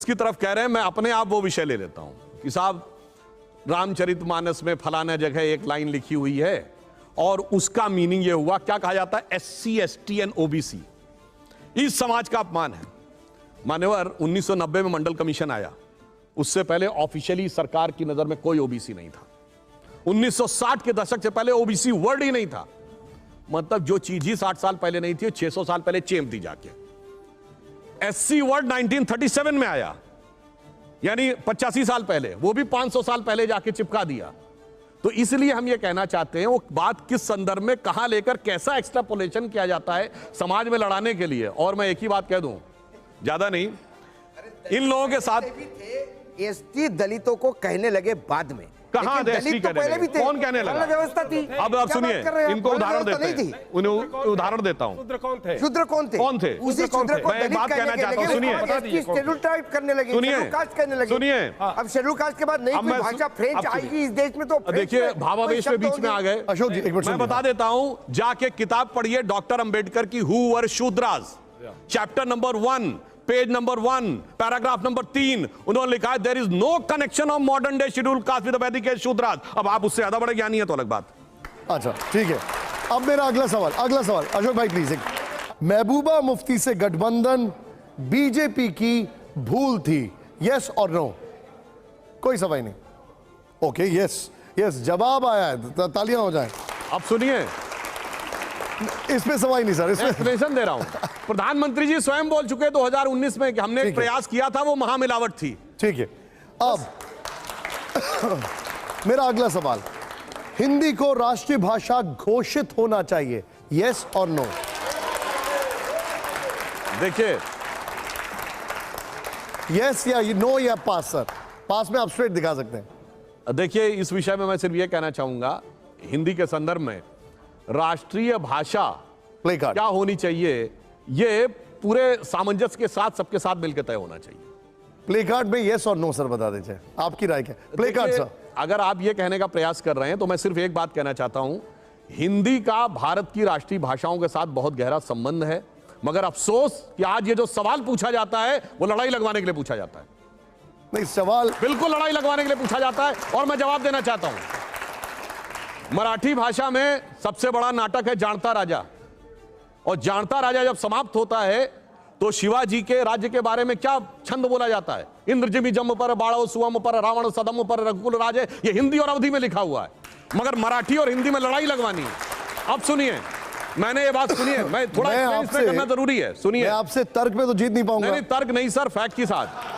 उसकी तरफ कह रहे हैं, मैं अपने आप वो विषय ले लेता हूं कि साहब रामचरितमानस में फलाना जगह एक लाइन लिखी हुई है और उसका मीनिंग ये हुआ, क्या कहा जाता है, SC ST एंड OBC इस समाज का अपमान है। मान्यवर 1990 में मंडल कमीशन आया, उससे पहले ऑफिशियली सरकार की नजर में कोई OBC नहीं था। 1960 के दशक से पहले OBC वर्ड ही नहीं था। मतलब जो चीज ही 60 साल पहले नहीं थी 600 साल पहले चेम दी जाके। SC वर्ड 1937 में आया, यानी 85 साल पहले, वो भी 500 साल पहले जाके चिपका दिया। तो इसलिए हम ये कहना चाहते हैं वो बात किस संदर्भ में कहां लेकर कैसा एक्सट्रापोलेशन किया जाता है समाज में लड़ाने के लिए। और मैं एक ही बात कह दूं, ज्यादा नहीं, इन लोगों के साथ ST दलितों को कहने लगे बाद में, कहां दलित तो पहले भी थे, कौन कहने लगा, व्यवस्था थी। अब आप सुनिए, इनको उदाहरण देते हैं, उन्हें उदाहरण देता हूं। शूद्र कौन थे? शूद्र कौन थे? उसी शूद्र को दलित बात कहना चाहता हूं, सुनिए, शेड्यूल टाइप करने लगे, शेड्यूल कास्ट करने लगे। सुनिए, अब शेड्यूल कास्ट के बाद नई कोई भाषा फ्रेंच आएगी इस देश में, तो देखिए भावावेश में बीच में आ गए। अशोक जी, एक मिनट मैं बता देता हूं, जाके किताब पढ़िए डॉक्टर अंबेडकर की, who were Shudras, chapter number 1 page number 1 paragraph number 3, उन्होंने लिखा है there is no connection of modern day schedule caste with Vedic age Shudras. अब आप उससे ज्यादा बड़े ज्ञानी है तो अलग बात। अच्छा ठीक है, अब मेरा अगला सवाल अशोक भाई प्लीज। महबूबा मुफ्ती से गठबंधन बीजेपी की भूल थी, यस और नो? कोई सवाल नहीं, ओके यस जवाब आया है, तालियां हो जाए। अब सुनिए, इसमें सवाल नहीं सर, इसमें एक्सप्लेनेशन दे रहा हूं। प्रधानमंत्री जी स्वयं बोल चुके 2019 में कि हमने एक प्रयास किया था, वो महामिलावट थी। ठीक है, अब मेरा अगला सवाल, हिंदी को राष्ट्रीय भाषा घोषित होना चाहिए, यस और नो? देखिए, यस या नो या पास? सर पास में आप स्ट्रेट दिखा सकते हैं। देखिए इस विषय में मैं सिर्फ ये कहना चाहूंगा, हिंदी के संदर्भ में राष्ट्रीय भाषा प्ले कार्ड क्या होनी चाहिए, ये पूरे सामंजस्य के साथ सबके साथ मिलकर तय होना चाहिए। प्ले कार्ड में यस और नो सर बता दीजिए, आपकी राय क्या? प्ले कार्ड सर, अगर आप ये कहने का प्रयास कर रहे हैं तो मैं सिर्फ एक बात कहना चाहता हूं, हिंदी का भारत की राष्ट्रीय भाषाओं के साथ बहुत गहरा संबंध है, मगर अफसोस कि आज ये जो सवाल पूछा जाता है वो लड़ाई लगवाने के लिए पूछा जाता है। नहीं, सवाल बिल्कुल लड़ाई लगवाने के लिए पूछा जाता है और मैं जवाब देना चाहता हूं। मराठी भाषा में सबसे बड़ा नाटक है जाणता राजा, और जाणता राजा जब समाप्त होता है तो शिवाजी के राज्य के बारे में क्या छंद बोला जाता है, इंद्रजिमी जम पर बाड़ो सुवम पर रावण सदम पर रघुकुल राजे। ये हिंदी और अवधी में लिखा हुआ है, मगर मराठी और हिंदी में लड़ाई लगवानी है। अब सुनिए, मैंने ये बात सुनिए, मैं थोड़ा इसमें करना जरूरी है, सुनिए। आपसे तर्क में तो जीत नहीं पाऊंगा। नहीं, तर्क नहीं सर, फैक्ट के साथ।